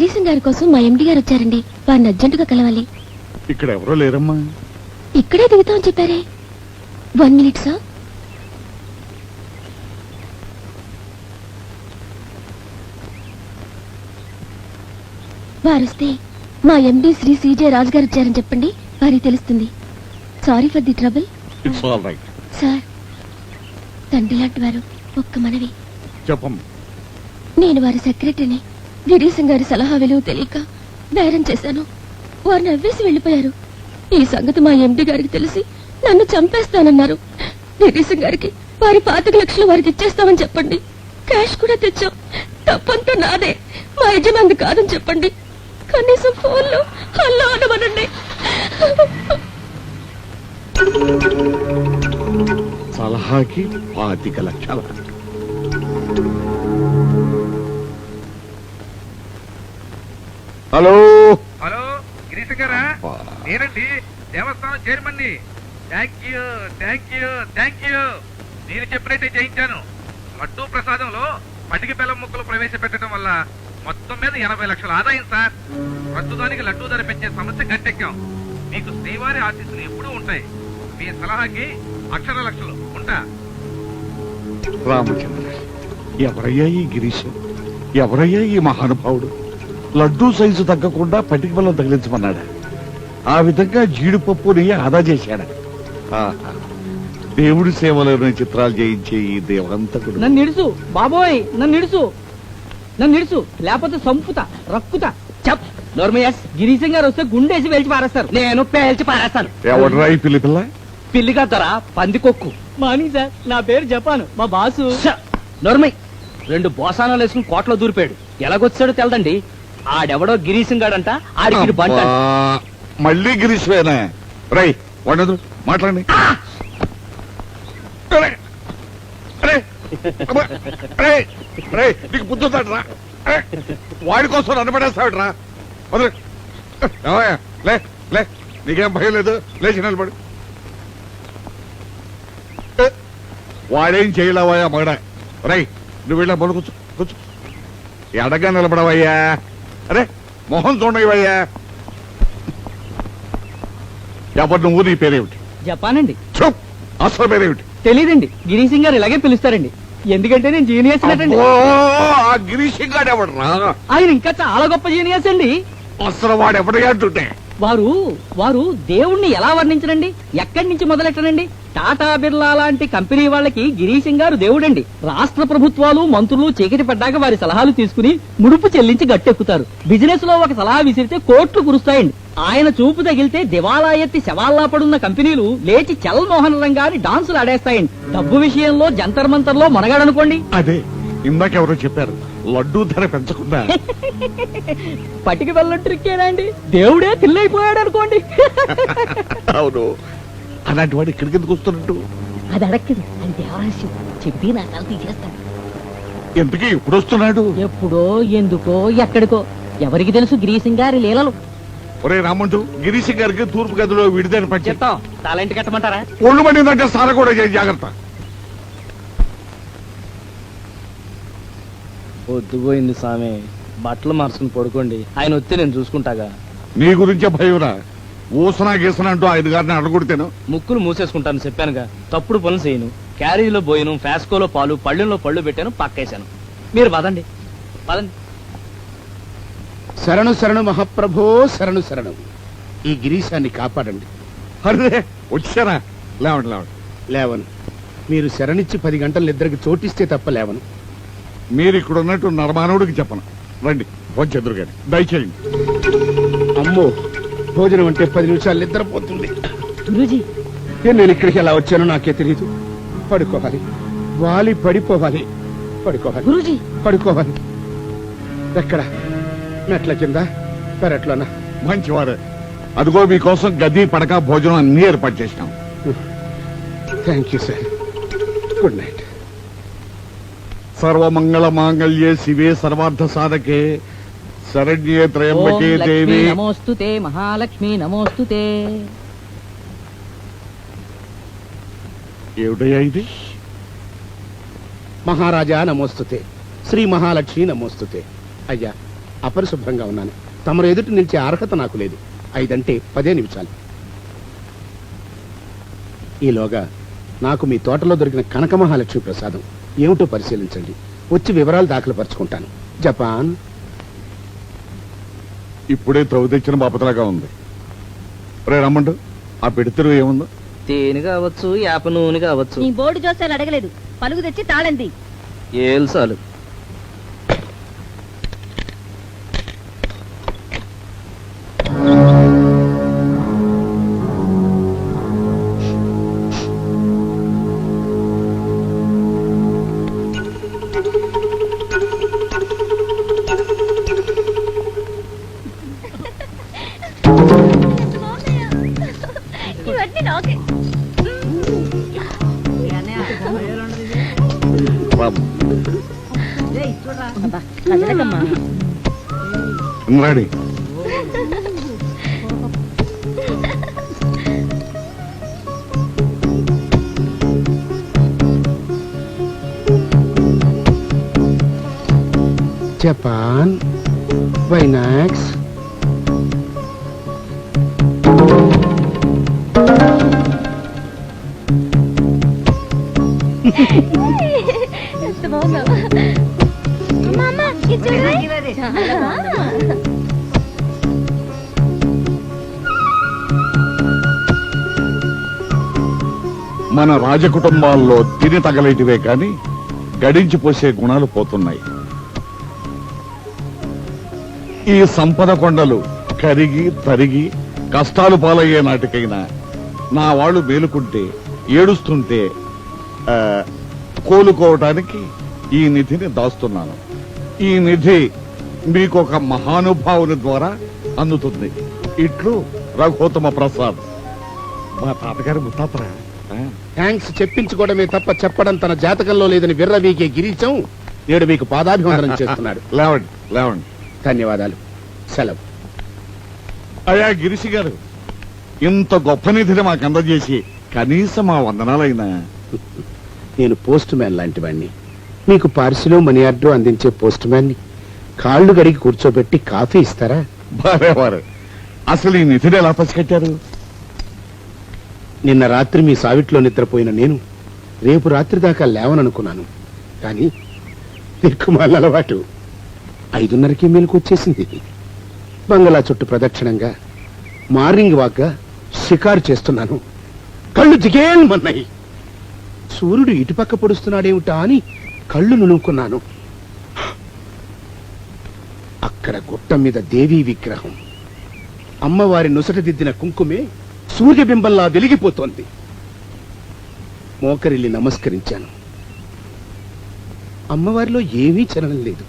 గిరీశం గారి కోసం మా ఎండి గారు వచ్చారండి. వారిని అర్జెంటుగా కలవాలి. ఇక్కడ ఎవరో లేరమ్మా. ఇక్కడే దిగుతామని చెప్పారే. 1 minute సార్. వారొస్తే మా ఎండి శ్రీ సిజే రాజు గారు వచ్చారని చెప్పండి, వారికి తెలుస్తుంది. Sorry for the trouble. It's all right. Sir, తండ్రి లాంటి వారు ఒక్క మనవి. చెప్పమ్మా. నేను వారి సెక్రటరీని. గిరీశం గారి సలహా విలువ తెలియక బేరం చేశాను. వారు నవ్వేసి వెళ్లిపోయారు. ఈ సంగతి మా ఎండి గారికి తెలిసి నన్ను చంపేస్తానన్నారు. గిరీశం గారికి వారి 25 లక్షలు వారికి ఇచ్చేస్తామని చెప్పండి. క్యాష్ కూడా తెచ్చాం. తప్పంతా నాదే, మా యజమాని కాదని చెప్పండి. కనీసం ఫోన్లో హలో అనమనండి. సలహాకి 25 లక్షలు. హలో హలో, గిరీశం గారా? నేనండి, దేవస్థానం చైర్మన్ని. Thank you thank you thank you. నేను చెప్పినట్టే చేయించాను. లడ్డూ ప్రసాదంలో పటికి బెల్లం ముక్కలు ప్రవేశపెట్టడం వల్ల మొత్తం మీద 80 లక్షల ఆదాయం సార్. ప్రస్తుతానికి లడ్డూ ధర పెంచే సమస్య గట్టెక్కాం. మీకు శ్రీవారి ఆశీస్సులు ఎప్పుడూ ఉంటాయి. మీ సలహాకి అక్షర లక్షలు ఉంటా. రామచంద్ర, ఎవరయ్యా ఈ గిరీశం? ఎవరయ్యా ఈ మహానుభావుడు? లడ్డూ సైజు తగ్గకుండా పటిక బెల్లం తగిలించమన్నాడా? ఆ విధంగా జీడిపప్పు నెయ్యి ఆదా చేశాడా? దేవుడి సేవలోని చిత్రాలు చేయించే ఈ దేవంతకుడు. నన్ను నిడుసు బాబోయ్, నన్ను నిడుసు లేకపోతే సంపుతా రక్కుతా. చెప్ నోర్మయస్. గిరీశం గారు వస్తే గుండేసి వేల్చి పారేస్తారు. నేను పేల్చి పారేస్తాను. ఎవడరా ఈ పిల్ల? పిల్లిగా దొర పందికొక్కు. మార్నింగ్ సార్, నా పేరు జపాను. మా బాసు నోర్మయ్ 2 బోసానాలు వేసుకుని కోట్లో దూరిపోయాడు. ఎలాగొచ్చాడో తెలదండి. ఆడెవడో గిరీశం గాడంట. ఆడికి బంట. మళ్ళీ గిరీశ్వేనా? రై వండదు మాట్లాడండి. నీకు బుద్ధుతాడరా? వాడి కోసం నన్ను పడేస్తాడరా? లే లే, నీకేం భయం లేదు. లేచి నిలబడు. వాడేం చేయలేవయ్యా మగడా. రై నువ్వు వెళ్ళా బడు కూర్చో కూర్చో. ఎడగా నిలబడవయ్యా. అరే మొహం చూడవయ్యా. ఎవరు నువ్వు? నీ పేరేమిటి? జపానండి. అసలు పేరేమిటి? తెలీదండి. గిరీశం గారు ఇలాగే పిలుస్తారండి. ఎందుకంటే నేను జీనియస్ అండి. గిరీశం గారు ఎవడరా? ఆయన ఇంకా చాలా గొప్ప జీనియస్ అండి. అసలు వాడు ఎవడగా అంటుంటే వారు దేవుణ్ణి ఎలా వర్ణించరండి? ఎక్కడి నుంచి మొదలెట్టనండి? టాటా బిర్లా లాంటి కంపెనీ వాళ్ళకి గిరీశం గారు దేవుడండి. రాష్ట్ర ప్రభుత్వాలు మంత్రులు చీకటి పడ్డాక వారి సలహాలు తీసుకుని ముడుపు చెల్లించి గట్టెక్కుతారు. బిజినెస్ లో ఒక సలహా విసిరితే కోట్లు కురుస్తాయండి. ఆయన చూపు తగిలితే దివాలా ఎత్తి శవాల్లా పడున్న కంపెనీలు లేచి చల్ మోహన్ రంగాన్ని డాన్సులు ఆడేస్తాయండి. డబ్బు విషయంలో జంతర్ మంతర్లో మనగాడనుకోండి. అదే ఇందాకెవరో చెప్పారు, లడ్డూ ధర పెంచకుండా. పటిక బెల్లం ట్రిక్కేనా అండి? దేవుడే తిల్లైపోయాడు అనుకోండి. అవును, అలాంటి వాడు ఇక్కడికి ఎందుకు వస్తున్నట్టు? అది అడక్కదు, అది దేవరహస్యం. చెప్పి నా తల తీసేస్తాడు. ఎందుకు ఎప్పుడు వస్తున్నాడు? ఎప్పుడో, ఎందుకో, ఎక్కడికో ఎవరికి తెలుసు గిరీశం గారి లీలలు. ఒరే రామంటూ, గిరీశం గారికి తూర్పు గదిలో విడిదని పని చెప్తాం. తాళంటి కట్టమంటారా? ఒళ్ళు పడిందంటే సార కూడా చేయి, జాగ్రత్త. పొద్దుపోయింది సామె, బట్టలు మార్చుకుని పడుకోండి. ఆయన వస్తే నేను చూసుకుంటాగా. నీ గురించే భయంరా. ఊసనా గీసనా అంటూ 5 గారిని అడగొడితేను ముక్కులు మూసేసుకుంటాను చెప్పానుగా. తప్పుడు పనులు చేయను. క్యారేజీలో పోయిను, ఫ్యాస్కోలో పాలు, పళ్ళెంలో పళ్ళు పెట్టాను, పక్కేశాను. మీరు పదండి పదండి. శరణు శరణు మహాప్రభో, శరణు శరణు. ఈ గిరీశాన్ని కాపాడండి. అరే వచ్చారా? లేవండి లేవండి. లేవను. మీరు శరణిచ్చి 10 గంటల నిద్రకి చోటిస్తే తప్ప లేవను. మీరు ఇక్కడ ఉన్నట్టు నరమానవుడికి చెప్పను. రండి వచ్చెదురుగాని దయచేయండి. అమ్మో, భోజనం అంటే 10 నిమిషాలు నిద్రపోతుంది. గురూజీ, నేను ఇక్కడికి ఎలా వచ్చానో నాకే తెలియదు. పడుకోవాలి, వాలి పడిపోవాలి. పడుకోవాలి, గురూజీ, పడుకోవాలి. ఎక్కడ? మెట్ల కింద, పెరట్లోనా? మంచివారే. అదిగో మీకోసం గది పడక భోజనం అన్ని ఏర్పాటు చేసినాం. Thank you sir. Good night. సర్వమంగళ మాంగళ్యే శివే సర్వార్థ సాధకే శరణ్యే త్రయంబకే దేవి నమోస్తుతే. మహాలక్ష్మి నమోస్తుతే. ఏమిటయ్యా ఇది? మహారాజా నమోస్తుతే, శ్రీ మహాలక్ష్మి నమోస్తుతే. అయ్యా, అపరిశుభ్రంగా ఉన్నాను. తమరు ఎదుటి నిలిచే అర్హత నాకు లేదు. 5 అంటే 10 నిమిషాలు. ఈలోగా నాకు మీ తోటలో దొరికిన కనక మహాలక్ష్మి ప్రసాదం ఏమిటో పరిశీలించండి. వచ్చి వివరాలు దాఖలు పరుచుకుంటాను. జపాన్. ఇప్పుడే త్రవ్వు తెచ్చిన బాపతలాగా ఉంది. రే రమ్మండు, ఆ పెడితెరు ఏముందో? తేనె కావచ్చు, యాప నూనె కావచ్చు. నీ బోర్డు జోస్యాలు అడగలేదు. పలుగు తెచ్చి తాళంది. ఏల్సాలు. ఇవన్నీ నాకే. బాబు కదలకమ్మా. రెడీ. జపాన్, వైనాక్స్. ఎంత బాగున్నావా? అమ్మా, అమ్మా, ఇది చూడు. చాలా బాగుందమ్మా. మన రాజకుటుంబాల్లో తిని తగలేటివే కాని గడించి పోసే గుణాలు పోతున్నాయి. ఈ సంపద కొండలు కరిగి తరిగి కష్టాలు పాలయ్యే నాటికైనా నా వాళ్ళు మేలుకుంటే ఏడుస్తుంటే కోలుకోవటానికి ఈ నిధిని దాస్తున్నాను. ఈ నిధి మీకొక మహానుభావుని ద్వారా అందుతుంది. ఇట్లు రఘుత్తమ ప్రసాద్. మా తాతగారు ముత్తాతరా. థ్యాంక్స్ చెప్పించుకోవడమే తప్ప చెప్పడం తన జాతకంలో లేదని విర్రవీకే గిరీశం నేడు మీకు పాదాభివందనం చేస్తున్నాడు. లేవండి లేవండి. ధన్యవాదాలు. సెలవు. అయ్యా గిరిశి గారు, ఇంత గొప్ప నిధిని మాకు అందజేసి కనీసం మా వందనాలైనా. నేను పోస్ట్ మ్యాన్ లాంటి వాడిని. మీకు పార్సిలో మనీ ఆర్డర్ అందించే పోస్ట్ మ్యాన్ ని కాళ్ళు గడిగి కూర్చోబెట్టి కాఫీ ఇస్తారా? వారు అసలు ఈ నిధిని ఎలా పసిగట్టారు? నిన్న రాత్రి మీ సావిట్లో నిద్రపోయిన నేను రేపు రాత్రి దాకా లేవననుకున్నాను. కానీ దిక్కుమాల అలవాటు 5:30కి మేలుకు వచ్చేసింది. బంగళా చుట్టూ ప్రదక్షిణంగా మార్నింగ్ వాక్గా షికారు చేస్తున్నాను. కళ్ళు జిగేల్మన్నాయి. సూర్యుడు ఇటుపక్క పొడుస్తున్నాడేమిటా అని కళ్ళు నునుకున్నాను. అక్కడ గుట్ట మీద దేవీ విగ్రహం. అమ్మవారి నుసట దిద్దిన కుంకుమే సూర్యబింబంలా వెలిగిపోతోంది. మోకరిల్లి నమస్కరించాను. అమ్మవారిలో ఏమీ చలనం లేదు.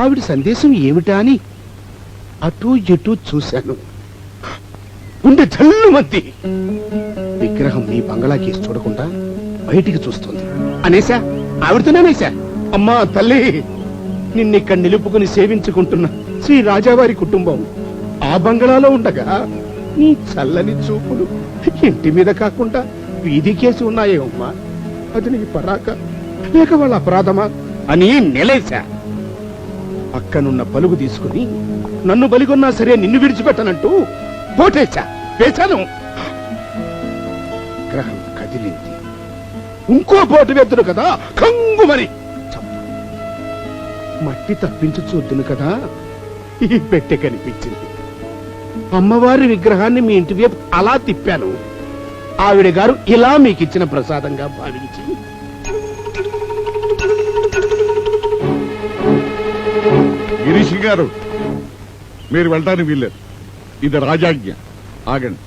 ఆవిడ సందేశం ఏమిటా అని అటూ ఇటూ చూశాను. గుండె జల్లుమంది. విగ్రహం మీ బంగళాకి చూడకుండా బయటికి చూస్తుంది. అనేసా, ఆవిడతోనేసా, అమ్మా తల్లి, నిన్నిక్కడ నిలుపుకుని సేవించుకుంటున్న శ్రీ రాజావారి కుటుంబం ఆ బంగళాలో ఉండగా నీ చల్లని చూపులు ఇంటి మీద కాకుండా వీధికేసి ఉన్నాయే అమ్మా. అది నీ పరాక లేక వాళ్ళ అపరాధమా అని నెలేశా. పక్కనున్న పలుగు తీసుకుని నన్ను బలిగొన్నా సరే నిన్ను విడిచిపెట్టనంటూ పోటేశా. వేశాను. గ్రహం కదిలింది. ఇంకో పోటు వెద్దును కదా, కంగుమని మట్టి తప్పించి చూద్దును కదా, ఈ పెట్టె కనిపించింది. అమ్మవారి విగ్రహాన్ని మీ ఇంటి వైపు అలా తిప్పాను. ఆవిడ గారు ఇలా మీకిచ్చిన ప్రసాదంగా భావించి గిరీష్ గారు, మీరు వెళ్ళటానికి వీల్లేదు. ఇది రాజాజ్ఞ. ఆగండి.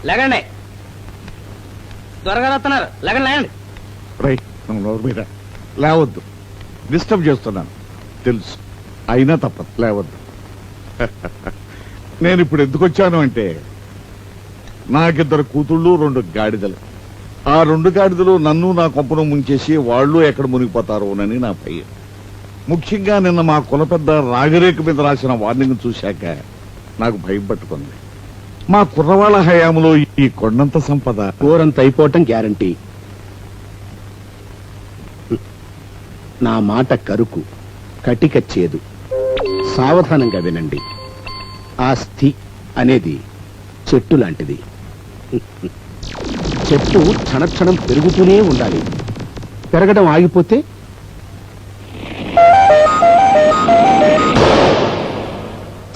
లేకండి, త్వరగా వస్తున్నారు. లేకండి లేకండి. రైట్, నోరు మీద లేవద్దు. డిస్టర్బ్ చేస్తున్నాను తెలుసు, అయినా తప్పదు, లేవద్దు. నేను ఇప్పుడు ఎందుకు వచ్చాను అంటే, నాకిద్దరు కూతుళ్ళు 2 గాడిదలు. ఆ 2 గాడిదలు నన్ను నా కొంపను ముంచేసి వాళ్ళు ఎక్కడ మునిగిపోతారోనని నా భయం. ముఖ్యంగా నిన్న మా కుల పెద్ద రాగరేఖ మీద రాసిన వార్నింగ్ చూశాక నాకు భయం పట్టుకుంది. మా కుర్రవాళ్ళ హయాంలో ఈ కొండంత సంపద కూరంత అయిపోవటం గ్యారంటీ. నా మాట కరుకు, కటిక చేదు. సావధానంగా వినండి. ఆస్తి అనేది చెట్టు లాంటిది. చెట్టు క్షణక్షణం పెరుగుతూనే ఉండాలి. పెరగడం ఆగిపోతే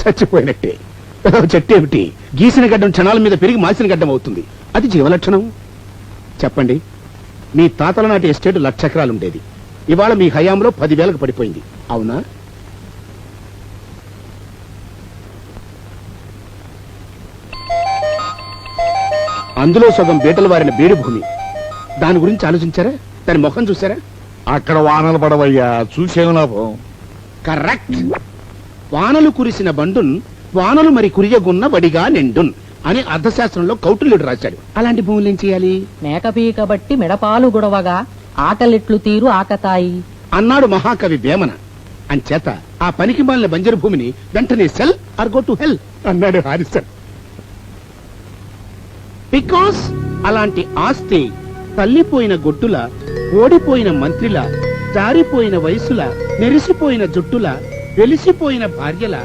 చచ్చిపోయినట్టే. చెట్టు ఏమిటి, గీసిన గడ్డం క్షణాల మీద పెరిగి మాసిన గడ్డం అవుతుంది. అది జీవలక్షణం. చెప్పండి, మీ తాతల నాటి ఎస్టేట్ 1,00,000 ఎకరాలు ఉండేది. ఇవాళ మీ హయాంలో 10,000కు పడిపోయింది. అవునా? అందులో సగం బీటలు వారిన బీడు భూమి. దాని గురించి ఆలోచించారా? దాని ముఖం చూసారా? అక్కడ వానలు పడవయ్యా, చూసేం లాభం. కరెక్ట్. వానలు కురిసిన బండున్ వానలు మరి కురియగున్న వడిగా నిండున్ అని అర్థశాస్త్రంలో కౌటిల్యుడు రాశాడు. అలాంటి భూములు ఏం చేయాలి? మేకపీక బట్టి మెడపాలు గుడవగా ఆకలిట్లు తీరు ఆకతాయి అన్నాడు మహాకవి వేమన. అంచేత ఆ పనికి మాలిన బంజరు భూమిని వెంటనే sell or go to hell అన్నాడు హారిసన్. బికాస్ అలాంటి ఆస్తి తల్లిపోయిన గొడ్డుల, ఓడిపోయిన మంత్రిల, జారిపోయిన వయసుల, నెరిసిపోయిన జుట్టుల, వెలిసిపోయిన భార్యల,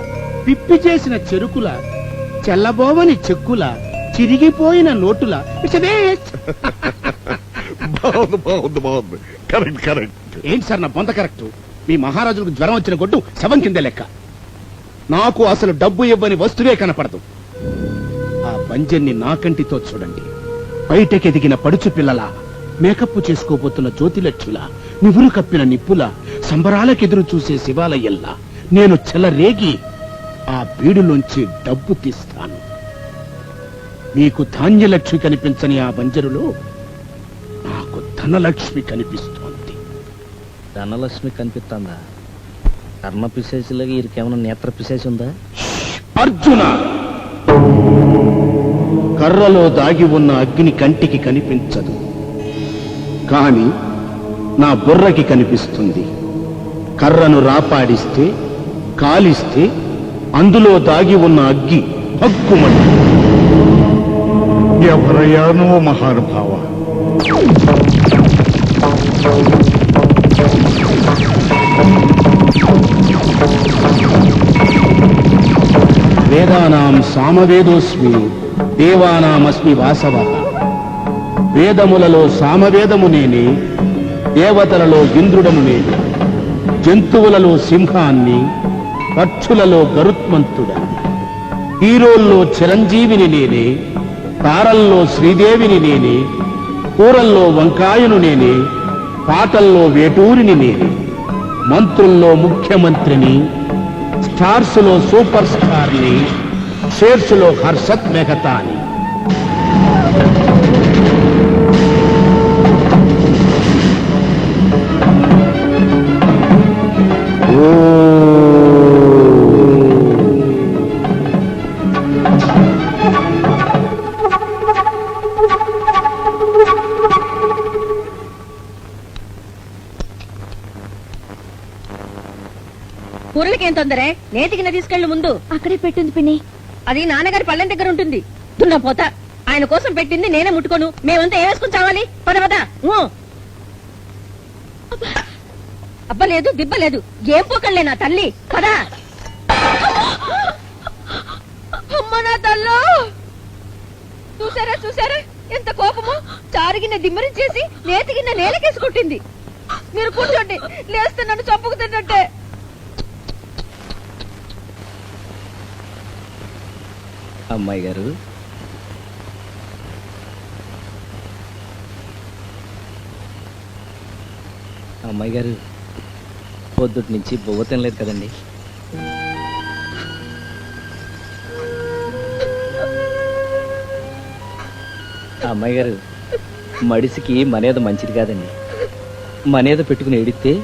పిప్పి చేసిన చెరుకుల, చెల్లబోవని చెక్కుల, చిరిగిపోయిన నోటుల. బాగుంది బాగుంది బాగుంది. Correct correct. ఏంటి సార్ నా బొంత కరెక్ట్? మీ మహారాజులకు జ్వరం వచ్చిన గొడ్డు శవం కింద లెక్క. నాకు అసలు డబ్బు ఇవ్వని వస్తువే కనపడదు. ఆ బంజర్ని నా కంటితో చూడండి. బయటకెదిగిన పడుచు పిల్లల, మేకప్ చేసుకోబోతున్న జ్యోతిలక్ష్యుల, నివురు కప్పిన నిప్పుల, సంబరాలకెదురు చూసే శివాలయ్యల్లా నేను చెలరేగి ఆ బీడులోంచి డబ్బు తీస్తాను. మీకు ధాన్యలక్ష్మి కనిపించని ఆ బంజరులో నాకు ధనలక్ష్మి కనిపిస్తోంది. ధనలక్ష్మి కనిపిస్తుందా? కర్ణ పిశాచిలాగా వీరికేమైనా నేత్ర పిశాచి ఉందా? అర్జున, కర్రలో దాగి ఉన్న అగ్ని కంటికి కనిపించదు, కాని నా బుర్రకి కనిపిస్తుంది. కర్రను రాపాడిస్తే, కాలిస్తే అందులో దాగి ఉన్న అగ్గి హక్కుమంది. ఎవరయ్యా నువ్వు మహానుభావ? వేదానాం సామవేదోస్మి, దేవానామస్మి వాసవ. వేదములలో సామవేదము నేనే, దేవతలలో ఇంద్రుడను నేను, జంతువులలో సింహాన్ని, పక్షులలో గరుత్మంతుడని, హీరోల్లో చిరంజీవిని నేనే, తారల్లో శ్రీదేవిని నేనే, కూరల్లో వంకాయను నేనే, పాటల్లో వేటూరిని నేనే, మంత్రుల్లో ముఖ్యమంత్రిని, స్టార్స్ లో సూపర్ స్టార్ని, షేర్స్ లో హర్షత్ మెహతాని. కూరలకేం తొందరే? నేతికిన తీసుకెళ్ళు ముందు. అక్కడే పెట్టింది పిన్ని. అది నాన్నగారి పళ్ళెం దగ్గర ఉంటుంది. దున్న పోత. ఆయన కోసం పెట్టింది నేనే ముట్టుకోను. మేమంతా ఏ వేసుకుని చావాలి? పద పద. అబ్బలేదు దిబ్బలేదు. ఏం పోకళ్ళే నా తల్లి. పదా. అమ్మ నా తల్లో. చూసారా చూసారా ఎంత కోపమో. చారిగిన దిమ్మరించేసి నేతిగిన్న నేలకేసి కొట్టింది. మీరు కూర్చోండి, లేస్తే నన్ను చంపుకు తిన్నట్టే. అమ్మాయి గారు, అమ్మాయి గారు, పొద్దుటి నుంచి బొవ్వ తినలేదు కదండి? అమ్మాయి గారు, మడిసికి మనేద మంచిది కాదండి. మనేద పెట్టుకుని ఏడిస్తే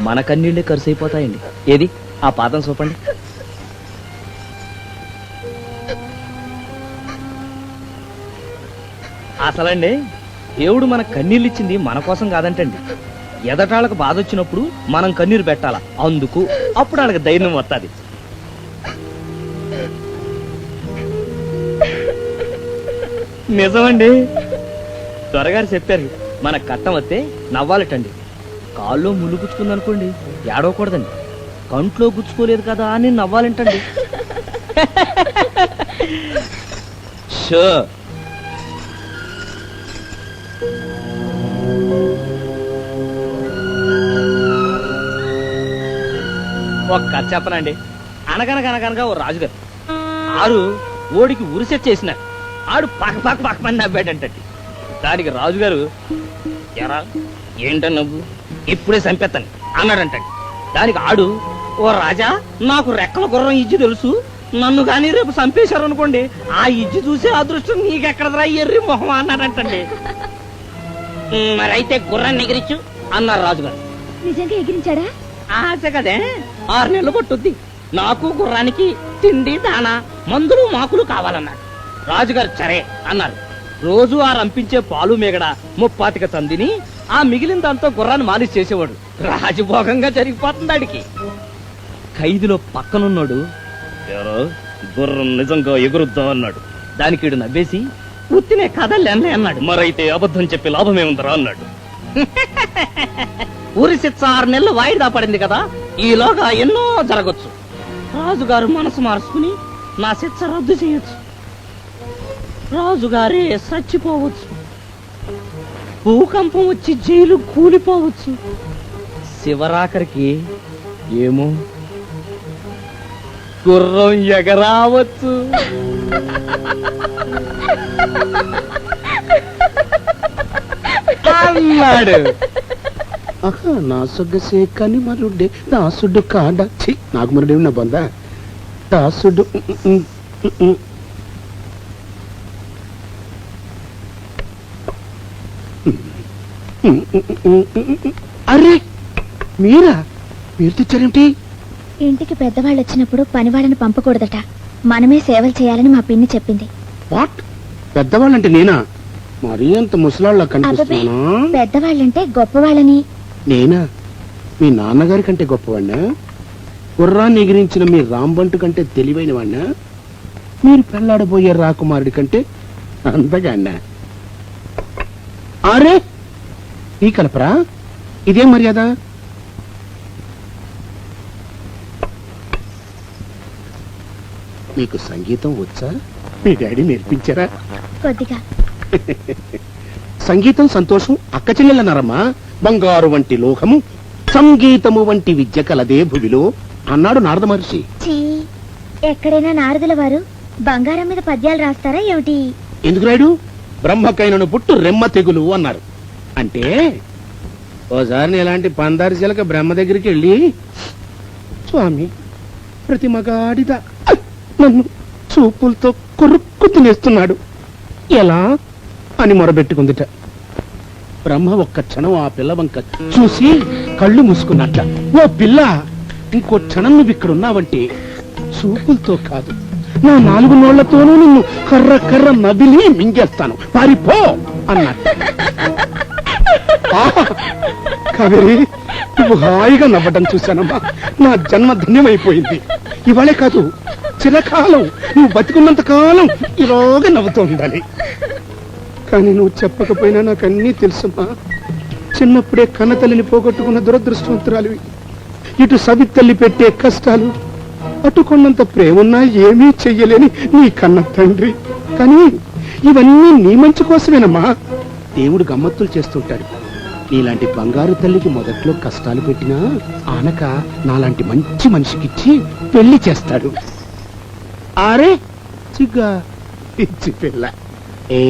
మన కన్నీళ్ళే ఖర్చు అయిపోతాయండి. ఏది ఆ పాదం చూపండి. అసలండి దేవుడు మన కన్నీళ్ళు ఇచ్చింది మన కోసం కాదంటండి. ఎదటాళ్ళకు బాధ వచ్చినప్పుడు మనం కన్నీరు పెట్టాలా, అందుకు. అప్పుడు వాళ్ళకి ధైర్యం వస్తుంది. నిజమండి, త్వరగారు చెప్పారు. మన కట్టం వస్తే నవ్వాలటండి. కాల్లో ముళ్ళు గుచ్చుకుంది అనుకోండి, ఏడవకూడదండి. కంట్లో గుచ్చుకోలేదు కదా అని నవ్వాలంటండి. షో ఒక కథ చెప్పనండి. అనగనగనగనగా ఓ రాజుగారు ఆరు ఓడికి ఉరిసెట్ చేసినారు. ఆడు పక్క పక్క పక్కమని నవ్వాడంటండి. దానికి రాజుగారు, ఎరా ఏంట నవ్వు, ఇప్పుడే చంపేస్తాను అన్నాడంటండి. దానికి ఆడు, ఓ రాజా, నాకు రెక్కల గుర్రం ఇజ్జి తెలుసు, నన్ను కానీ రేపు చంపేశారు అనుకోండి, ఆ ఇజ్జి చూసే అదృష్టం నీకెక్కడదరా ఎర్రి మొహం అన్నాడంటండి. మరైతే గుర్రాన్ని ఎగిరించు అన్నారు రాజుగారు. నిజంగా ఎగిరించాడా? ఆశ కదే, 6 నెలలు పట్టుద్ది. నాకు గుర్రానికి తిండి దానా మందులు మాకులు కావాలన్నాడు. రాజుగారు సరే అన్నారు. రోజు ఆ రంపించే పాలు మేగడ 30 తందిని ఆ మిగిలిన దాంతో గుర్రాన్ని మాలిష్ చేసేవాడు. రాజభోగంగా జరిగిపోతుంది ఆడికి. ఖైదులో పక్కనున్నాడు, ఎవరో గుర్రం నిజంగా ఎగురుద్దాం అన్నాడు. దానికి వీడు నవ్వేసి, ఉత్తినే కదలేనే అన్నాడు. మరైతే అబద్ధం చెప్పి లాభమే ఉందరా అన్నాడు. ఊరి శిక్ష 6 నెలలు వాయిదా పడింది కదా, ఈలోగా ఎన్నో జరగచ్చు. రాజుగారు మనసు మార్చుకుని నా శిక్ష రద్దు చేయొచ్చు, రాజుగారే చచ్చిపోవచ్చు, భూకంపం వచ్చి జైలు కూలిపోవచ్చు, శివరాఖరికి ఏమో గుర్రం ఎగరావచ్చు అన్నాడు. ఆహా, నా సొగ్గసే కని మరుడే దాసుడు కాడ. ఛీ, నాకు మరుడే నా బంద దాసుడు. అరే మీరా, మీరు తెచ్చారేమిటి? ఇంటికి పెద్దవాళ్ళు వచ్చినప్పుడు పనివాళ్ళని పంపకూడదట, మనమే సేవలు చేయాలని మా పిన్ని చెప్పింది. వాట్? పెద్దవాళ్ళంటే నేనా? మరీ అంత ముసలాళ్ళ కనిపిస్తున్నానా? పెద్దవాళ్ళంటే గొప్పవాళ్ళని. నేనా? మీ నాన్నగారి కంటే గొప్పవాడినా? గుర్రాన్ని ఎగిరించిన మీ రాంబంటు కంటే తెలివైన వాడినా? మీరు పెళ్లాడబోయే రాకుమారుడి కంటే అందగాడినా? అరే ఈ కలపరా, ఇదేం మర్యాద? మీకు సంగీతం వచ్చా? మీ డాడీ నేర్పించారా? కొద్దిగా. సంగీతం సంతోషం అక్క చెల్లెలన్నారమ్మా. బంగారు వంటి లోకము సంగీతము వంటి విద్య కలదే భువిలో అన్నాడు నారద మహర్షి. ఎక్కడైనా నారదుల వారు బంగారం మీద పద్యాలు రాస్తారా ఏమిటి? ఎందుకు రాయుడు? బ్రహ్మకైనను పుట్టు రెమ్మ తెగులు అన్నారు. అంటే ఓసారి ఎలాంటి పందారి చిలక బ్రహ్మ దగ్గరికి వెళ్ళి, స్వామి ప్రతి మగాడిద నన్ను చూపులతో కొరుక్కు తినేస్తున్నాడు, ఎలా అని మొరబెట్టుకుందిట. బ్రహ్మ ఒక్క క్షణం ఆ పిల్ల వంక చూసి కళ్ళు మూసుకున్నట్ట. ఓ పిల్ల, ఇంకో క్షణం నువ్వు ఇక్కడున్నావంటే చూపులతో కాదు, నా 4 నోళ్లతోనూ నిన్ను కర్ర కర్ర నబిలి మింగేస్తాను, పారిపో అన్నట్ట. కావేరి, నువ్వు హాయిగా నవ్వడం చూశానమ్మా, నా జన్మ ధన్యమైపోయింది. ఇవాళే కాదు, చిరకాలం నువ్వు బతికున్నంత కాలం ఇలాగా నవ్వుతూ ఉండాలి. కానీ నువ్వు చెప్పకపోయినా నాకు అన్నీ తెలుసమ్మా. చిన్నప్పుడే కన్నతల్లిని పోగొట్టుకున్న దురదృష్టవంతురాలివి. ఇటు సవితల్లి పెట్టే కష్టాలు, అటుకొన్నంత ప్రేమన్నా ఏమీ చెయ్యలేని నీ కన్న తండ్రి. కానీ ఇవన్నీ నీ మంచి కోసమేనమ్మా. దేవుడు గమ్మత్తులు చేస్తుంటాడు. నీలాంటి బంగారు తల్లికి మొదట్లో కష్టాలు పెట్టినా ఆనక నాలాంటి మంచి మనిషికిచ్చి పెళ్లి చేస్తాడు. అరే చిగ్గా పిచ్చి పిల్ల. ఏ